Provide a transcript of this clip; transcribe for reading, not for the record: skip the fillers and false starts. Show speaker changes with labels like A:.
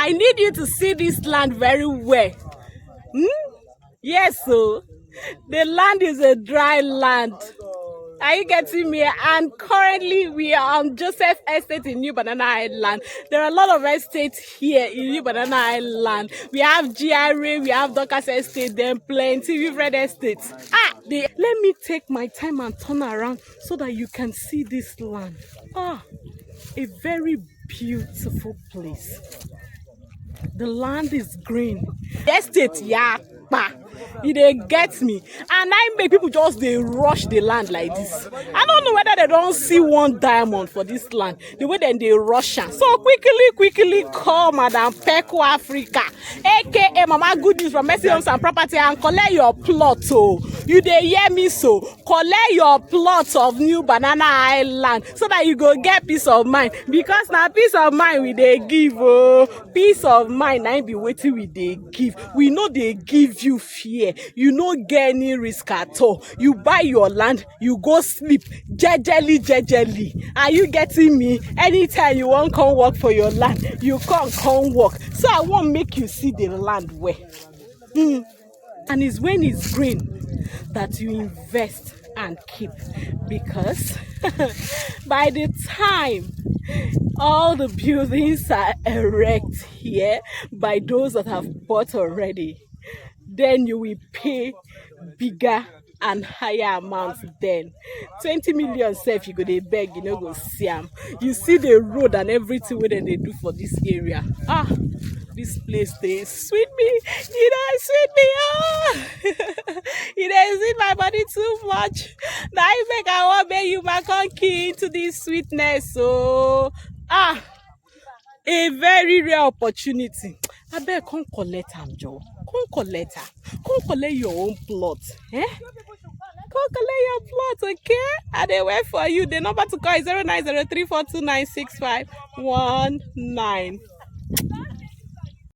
A: I need you to see this land very well. Yes, so the land is a dry land. Are you getting me? And currently we are on Joseph Estate in New Banana Highland. There are a lot of estates here in New Banana Highland. We have GRA, we have Dorcas Estate, then plenty different estates. Let me take my time and turn around so that you can see this land. A very beautiful place. The land is green. The estate, yeah. They get me, and I make people just they rush the land like this. I don't know whether they don't see one diamond for this land the way then they rush am. So quickly call Madam Peko Africa, aka Mama Good News from Mercy Homes and Property, and collect your plot. Oh, you dey hear me? So collect your plot of New Banana Island so that you go get peace of mind, because now peace of mind we dey give. Oh, peace of mind na be wetin we dey give. We know they give you fear. You no get any risk at all. You buy your land, you go sleep jejely. Are you getting me? Anytime you want come work for your land, you come work. So I want make you see the land well. And it's when it's green that you invest and keep, because by the time all the buildings are erect here by those that have bought already, then you will pay bigger and higher amounts. Then 20 million sef you go dey beg, you no go see am. You see the road and everything wey dem dey do for this area. This place dey sweet me. Sweet me. It dey sweet my body too much. Now I make I want make you back on key into this sweetness. So a very rare opportunity. Abeg come collect am, Joe. Come collect am. Come collect your own plot. Come collect your plot, okay? I dey wait for you. The number to call is 0903429659.